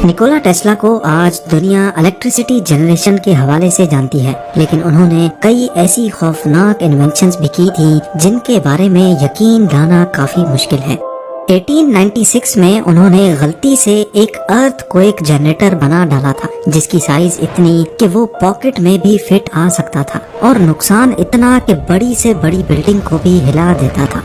Nicolas Tesla کو آج دنیا الیکٹریسٹی جنریشن کے حوالے سے جانتی ہے، لیکن انہوں نے کئی ایسی خوفناک انوینشنز بھی کی تھی جن کے بارے میں یقین لانا کافی مشکل ہے۔ 1896 میں انہوں نے غلطی سے ایک ارتھ کوئک جنریٹر بنا ڈالا تھا جس کی سائز اتنی کہ وہ پاکٹ میں بھی فٹ آ سکتا تھا اور نقصان اتنا کہ بڑی سے بڑی بلڈنگ کو بھی ہلا دیتا تھا۔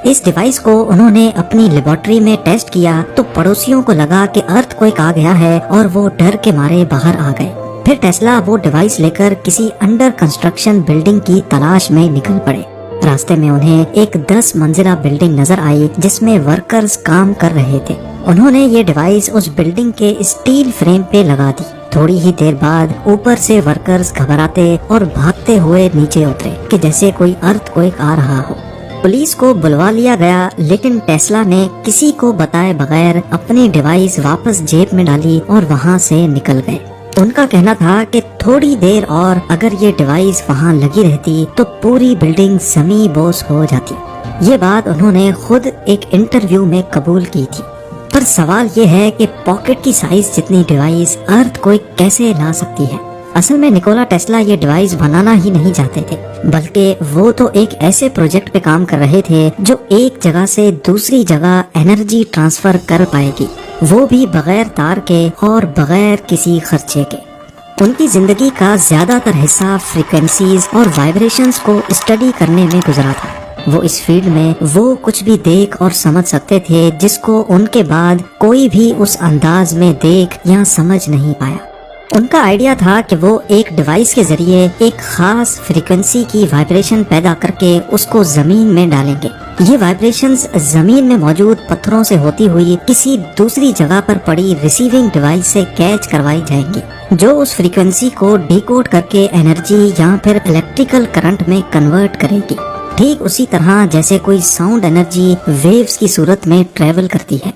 اس ڈیوائس کو انہوں نے اپنی لیبارٹری میں ٹیسٹ کیا تو پڑوسیوں کو لگا کہ ارتھ کوئک آ گیا ہے اور وہ ڈر کے مارے باہر آ گئے۔ پھر ٹیسلا وہ ڈیوائس لے کر کسی انڈر کنسٹرکشن بلڈنگ کی تلاش میں نکل پڑے۔ راستے میں انہیں ایک 10 منزلہ بلڈنگ نظر آئی جس میں ورکرز کام کر رہے تھے۔ انہوں نے یہ ڈیوائس اس بلڈنگ کے اسٹیل فریم پہ لگا دی۔ تھوڑی ہی دیر بعد اوپر سے ورکرز گھبراتے اور بھاگتے ہوئے نیچے اترے کہ جیسے کوئی ارتھ کوئک آ رہا ہو۔ پولیس کو بلوا لیا گیا، لیکن ٹیسلا نے کسی کو بتائے بغیر اپنی ڈیوائس واپس جیب میں ڈالی اور وہاں سے نکل گئے۔ ان کا کہنا تھا کہ تھوڑی دیر اور اگر یہ ڈیوائس وہاں لگی رہتی تو پوری بلڈنگ سمی بوس ہو جاتی۔ یہ بات انہوں نے خود ایک انٹرویو میں قبول کی تھی۔ پر سوال یہ ہے کہ پاکٹ کی سائز جتنی ڈیوائس ارتھ کوئک کیسے لا سکتی ہے؟ اصل میں نکولا ٹیسلا یہ ڈیوائس بنانا ہی نہیں چاہتے تھے، بلکہ وہ تو ایک ایسے پروجیکٹ پہ کام کر رہے تھے جو ایک جگہ سے دوسری جگہ انرجی ٹرانسفر کر پائے گی، وہ بھی بغیر تار کے اور بغیر کسی خرچے کے۔ ان کی زندگی کا زیادہ تر حصہ فریکوینسیز اور وائبریشنز کو اسٹڈی کرنے میں گزرا تھا۔ وہ اس فیلڈ میں وہ کچھ بھی دیکھ اور سمجھ سکتے تھے جس کو ان کے بعد کوئی بھی اس انداز میں دیکھ یا سمجھ نہیں پایا۔ ان کا آئیڈیا تھا کہ وہ ایک ڈیوائس کے ذریعے ایک خاص فریکوینسی کی وائبریشن پیدا کر کے اس کو زمین میں ڈالیں گے۔ یہ وائبریشنز زمین میں موجود پتھروں سے ہوتی ہوئی کسی دوسری جگہ پر پڑی ریسیونگ ڈیوائس سے کیچ کروائی جائیں گی، جو اس فریکوینسی کو ڈیکوڈ کر کے انرجی یا پھر الیکٹریکل کرنٹ میں کنورٹ کرے گی، ٹھیک اسی طرح جیسے کوئی ساؤنڈ انرجی ویوز کی صورت میں ٹریول کرتی ہے۔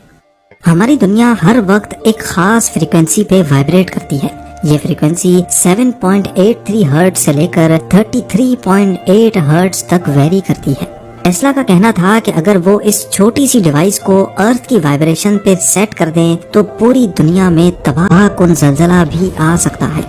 ہماری دنیا ہر وقت ایک خاص فریکوینسی پہ وائبریٹ کرتی ہے۔ یہ فریکوینسی 7.83 ہرٹز سے لے کر 33.8 ہرٹز تک ویری کرتی ہے۔ ٹیسلا کا کہنا تھا کہ اگر وہ اس چھوٹی سی ڈیوائس کو ارتھ کی وائبریشن پہ سیٹ کر دیں تو پوری دنیا میں تباہ کن زلزلہ بھی آ سکتا ہے۔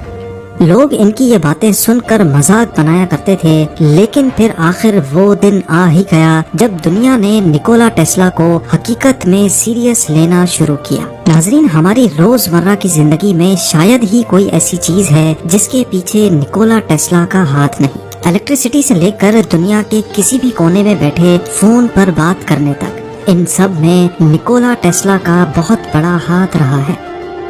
لوگ ان کی یہ باتیں سن کر مذاق بنایا کرتے تھے، لیکن پھر آخر وہ دن آ ہی گیا جب دنیا نے نکولا ٹیسلا کو حقیقت میں سیریس لینا شروع کیا۔ ناظرین، ہماری روزمرہ کی زندگی میں شاید ہی کوئی ایسی چیز ہے جس کے پیچھے نکولا ٹیسلا کا ہاتھ نہیں۔ الیکٹریسٹی سے لے کر دنیا کے کسی بھی کونے میں بیٹھے فون پر بات کرنے تک، ان سب میں نکولا ٹیسلا کا بہت بڑا ہاتھ رہا ہے۔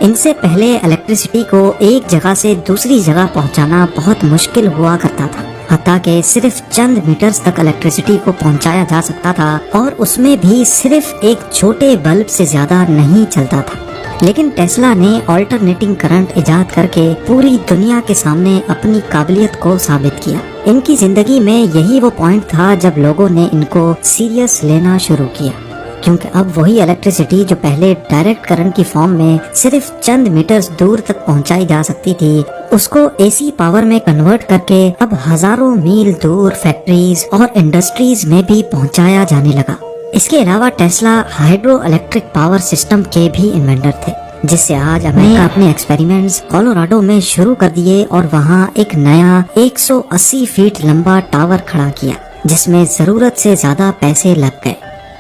ان سے پہلے الیکٹریسٹی کو ایک جگہ سے دوسری جگہ پہنچانا بہت مشکل ہوا کرتا تھا، حتیٰ کہ صرف چند میٹرز تک الیکٹریسٹی کو پہنچایا جا سکتا تھا اور اس میں بھی صرف ایک چھوٹے بلب سے زیادہ نہیں چلتا تھا۔ لیکن ٹیسلا نے آلٹرنیٹنگ کرنٹ ایجاد کر کے پوری دنیا کے سامنے اپنی قابلیت کو ثابت کیا۔ ان کی زندگی میں یہی وہ پوائنٹ تھا جب لوگوں نے ان کو سیریس لینا شروع کیا، کیونکہ اب وہی الیکٹریسٹی جو پہلے ڈائریکٹ کرنٹ کی فارم میں صرف چند میٹرز دور تک پہنچائی جا سکتی تھی، اس کو اے سی پاور میں کنورٹ کر کے اب ہزاروں میل دور فیکٹریز اور انڈسٹریز میں بھی پہنچایا جانے لگا۔ اس کے علاوہ Tesla hydro electric power system کے بھی انوینٹر تھے، جس سے آج امریکہ اپنے ایکسپیریمنٹس کولوراڈو میں شروع کر دیے اور وہاں ایک نیا 180 فیٹ لمبا ٹاور کھڑا کیا جس میں ضرورت سے زیادہ پیسے لگ گئے۔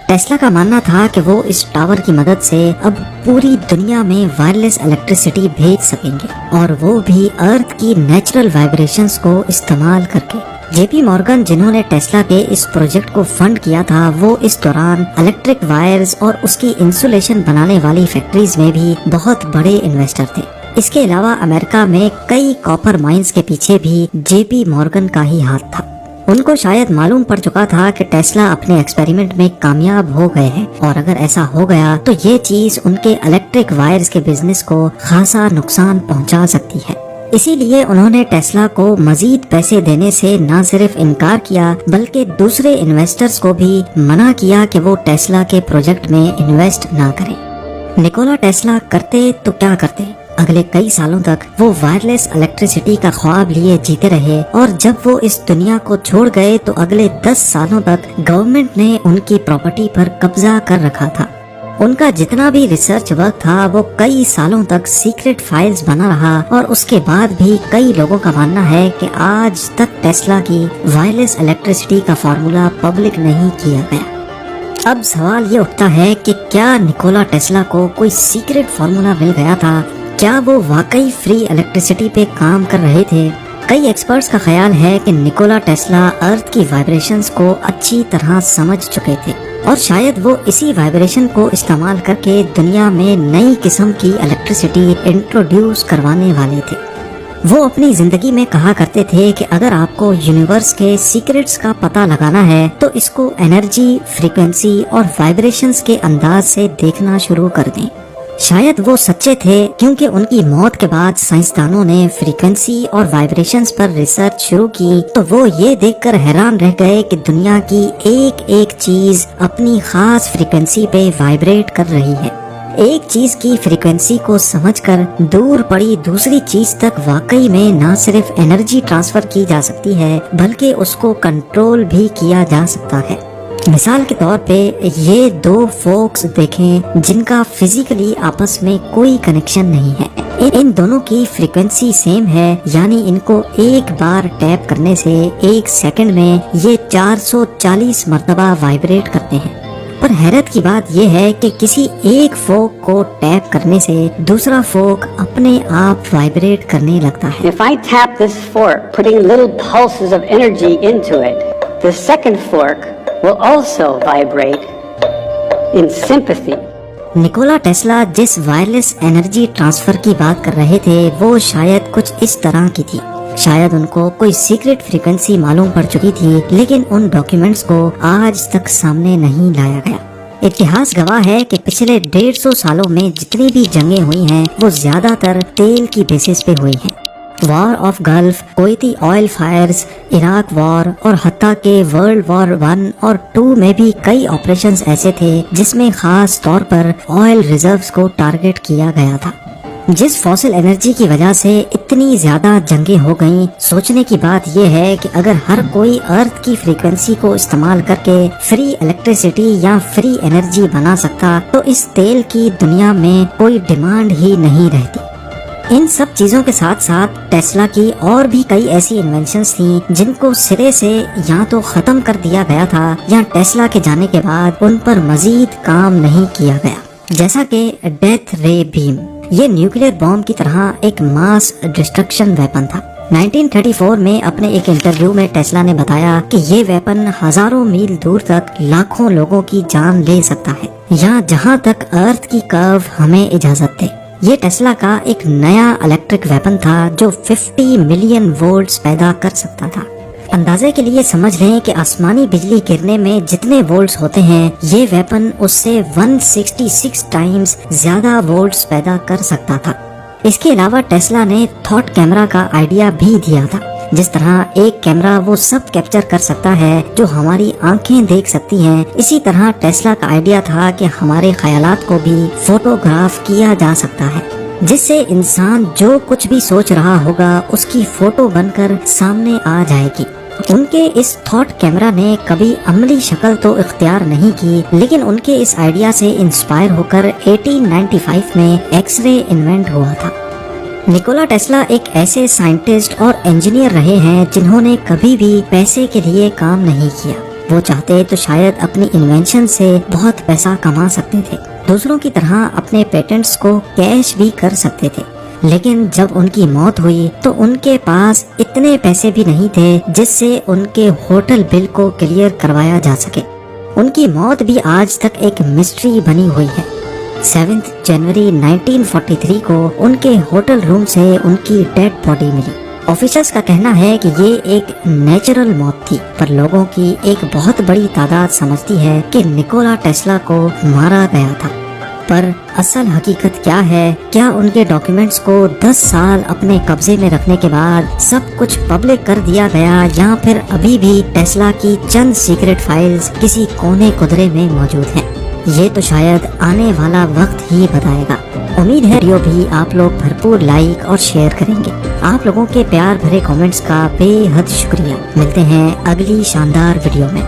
ٹیسلا کا ماننا تھا کہ وہ اس ٹاور کی مدد سے اب پوری دنیا میں وائرلیس الیکٹریسٹی بھیج سکیں گے، اور وہ بھی ارتھ کی نیچرل وائبریشنز کو استعمال کر کے۔ جے پی مورگن، جنہوں نے ٹیسلا کے اس پروجیکٹ کو فنڈ کیا تھا، وہ اس دوران الیکٹرک وائرز اور اس کی انسولیشن بنانے والی فیکٹریز میں بھی بہت بڑے انویسٹر تھے۔ اس کے علاوہ امریکہ میں کئی کاپر مائنز کے پیچھے بھی جے پی مورگن کا ہی ہاتھ تھا۔ ان کو شاید معلوم پڑ چکا تھا کہ ٹیسلا اپنے ایکسپیریمنٹ میں کامیاب ہو گئے ہیں، اور اگر ایسا ہو گیا تو یہ چیز ان کے الیکٹرک وائرز کے بزنس کو خاصا نقصان پہنچا سکتی ہے۔ اسی لیے انہوں نے ٹیسلا کو مزید پیسے دینے سے نہ صرف انکار کیا بلکہ دوسرے انویسٹرز کو بھی منع کیا کہ وہ ٹیسلا کے پروجیکٹ میں انویسٹ نہ کریں۔ نکولا ٹیسلا کرتے تو کیا کرتے، اگلے کئی سالوں تک وہ وائرلیس الیکٹریسٹی کا خواب لیے جیتے رہے، اور جب وہ اس دنیا کو چھوڑ گئے تو اگلے 10 سالوں تک گورنمنٹ نے ان کی پراپرٹی پر قبضہ کر رکھا تھا۔ ان کا جتنا بھی ریسرچ ورک تھا وہ کئی سالوں تک سیکرٹ فائلز بنا رہا، اور اس کے بعد بھی کئی لوگوں کا ماننا ہے کہ آج تک ٹیسلا کی وائرلیس الیکٹریسٹی کا فارمولا پبلک نہیں کیا گیا۔ اب سوال یہ اٹھتا ہے کہ کیا نکولا ٹیسلا کو کوئی سیکرٹ فارمولا مل گیا تھا؟ کیا وہ واقعی فری الیکٹریسٹی پہ کام کر رہے تھے؟ کئی ایکسپرٹس کا خیال ہے کہ نکولا ٹیسلا ارتھ کی وائبریشنز کو اچھی طرح سمجھ چکے تھے، اور شاید وہ اسی وائبریشن کو استعمال کر کے دنیا میں نئی قسم کی الیکٹریسٹی انٹروڈیوس کروانے والے تھے۔ وہ اپنی زندگی میں کہا کرتے تھے کہ اگر آپ کو یونیورس کے سیکرٹس کا پتہ لگانا ہے تو اس کو انرجی، فریکوینسی اور وائبریشنز کے انداز سے دیکھنا شروع کر دیں۔ شاید وہ سچے تھے، کیونکہ ان کی موت کے بعد سائنسدانوں نے فریکوینسی اور وائبریشنز پر ریسرچ شروع کی تو وہ یہ دیکھ کر حیران رہ گئے کہ دنیا کی ایک ایک چیز اپنی خاص فریکوینسی پہ وائبریٹ کر رہی ہے۔ ایک چیز کی فریکوینسی کو سمجھ کر دور پڑی دوسری چیز تک واقعی میں نہ صرف انرجی ٹرانسفر کی جا سکتی ہے بلکہ اس کو کنٹرول بھی کیا جا سکتا ہے۔ مثال کے طور پہ یہ دو فوکس دیکھیں جن کا فزیکلی آپس میں کوئی کنیکشن نہیں ہے، ان دونوں کی فریکوینسی سیم ہے، یعنی ان کو ایک بار ٹیپ کرنے سے ایک سیکنڈ میں یہ 440 مرتبہ وائبریٹ کرتے ہیں۔ پر حیرت کی بات یہ ہے کہ کسی ایک فوک کو ٹیپ کرنے سے دوسرا فوک اپنے آپ وائبریٹ کرنے لگتا ہے۔ If I tap this fork, putting little pulses of energy into it, the second fork will also vibrate in sympathy. Nicolas Tesla جس وائرلیس انرجی ٹرانسفر کی بات کر رہے تھے وہ شاید کچھ اس طرح کی تھی۔ شاید ان کو کوئی سیکرٹ فریکوینسی معلوم پڑ چکی تھی، لیکن ان ڈاکیومنٹس کو آج تک سامنے نہیں لایا گیا۔ اتہاس گواہ ہے کہ پچھلے 150 سالوں میں جتنی بھی جنگیں ہوئی ہیں وہ زیادہ تر تیل کی بیسس پہ ہوئی ہیں۔ War of Gulf, Kuwaiti oil fires, Iraq war اور حتیٰ کہ ورلڈ وار 1 اور 2 میں بھی کئی آپریشنز ایسے تھے جس میں خاص طور پر آئل ریزروز کو ٹارگٹ کیا گیا تھا۔ جس فوسل انرجی کی وجہ سے اتنی زیادہ جنگیں ہو گئیں، سوچنے کی بات یہ ہے کہ اگر ہر کوئی ارتھ کی فریکوینسی کو استعمال کر کے فری الیکٹریسٹی یا فری انرجی بنا سکتا تو اس تیل کی دنیا میں کوئی ڈیمانڈ ہی نہیں رہتی۔ ان سب چیزوں کے ساتھ ساتھ ٹیسلا کی اور بھی کئی ایسی انوینشنز تھیں جن کو سرے سے یا تو ختم کر دیا گیا تھا یا ٹیسلا کے جانے کے بعد ان پر مزید کام نہیں کیا گیا، جیسا کہ ڈیتھ رے بیم۔ یہ نیوکلیر بام کی طرح ایک ماس ڈسٹرکشن ویپن تھا۔ 1934 میں اپنے ایک انٹرویو میں ٹیسلا نے بتایا کہ یہ ویپن ہزاروں میل دور تک لاکھوں لوگوں کی جان لے سکتا ہے، یا جہاں تک ارتھ کی کرو ہمیں اجازت دے۔ یہ ٹیسلا کا ایک نیا الیکٹرک ویپن تھا جو 50 ملین وولٹس پیدا کر سکتا تھا۔ اندازے کے لیے سمجھ لیں کہ آسمانی بجلی گرنے میں جتنے وولٹس ہوتے ہیں یہ ویپن اس سے 166 ٹائمز زیادہ وولٹس پیدا کر سکتا تھا۔ اس کے علاوہ ٹیسلا نے تھاٹ کیمرا کا آئیڈیا بھی دیا تھا۔ جس طرح ایک کیمرہ وہ سب کیپچر کر سکتا ہے جو ہماری آنکھیں دیکھ سکتی ہیں، اسی طرح ٹیسلا کا آئیڈیا تھا کہ ہمارے خیالات کو بھی فوٹوگراف کیا جا سکتا ہے، جس سے انسان جو کچھ بھی سوچ رہا ہوگا اس کی فوٹو بن کر سامنے آ جائے گی۔ ان کے اس تھاٹ کیمرہ نے کبھی عملی شکل تو اختیار نہیں کی، لیکن ان کے اس آئیڈیا سے انسپائر ہو کر 1895 میں ایکس رے انوینٹ ہوا تھا۔ نکولا ٹیسلا ایک ایسے سائنٹسٹ اور انجینئر رہے ہیں جنہوں نے کبھی بھی پیسے کے لیے کام نہیں کیا۔ وہ چاہتے تو شاید اپنی انوینشن سے بہت پیسہ کما سکتے تھے، دوسروں کی طرح اپنے پیٹنٹس کو کیش بھی کر سکتے تھے، لیکن جب ان کی موت ہوئی تو ان کے پاس اتنے پیسے بھی نہیں تھے جس سے ان کے ہوٹل بل کو کلیئر کروایا جا سکے۔ ان کی موت بھی آج تک ایک مسٹری بنی ہوئی ہے۔ 7 جنوری 1943 کو ان کے ہوٹل روم سے ان کی ڈیڈ باڈی ملی۔ آفیسرز کا کہنا ہے کہ یہ ایک نیچرل موت تھی، پر لوگوں کی ایک بہت بڑی تعداد سمجھتی ہے کہ نکولا ٹیسلا کو مارا گیا تھا۔ پر اصل حقیقت کیا ہے؟ کیا ان کے ڈاکیومنٹس کو 10 سال اپنے قبضے میں رکھنے کے بعد سب کچھ پبلک کر دیا گیا، یا پھر ابھی بھی ٹیسلا کی چند سیکرٹ فائلز کسی کونے قدرے میں موجود ہیں؟ یہ تو شاید آنے والا وقت ہی بتائے گا۔ امید ہے ویڈیو بھی آپ لوگ بھرپور لائک اور شیئر کریں گے۔ آپ لوگوں کے پیار بھرے کامنٹس کا بے حد شکریہ۔ ملتے ہیں اگلی شاندار ویڈیو میں۔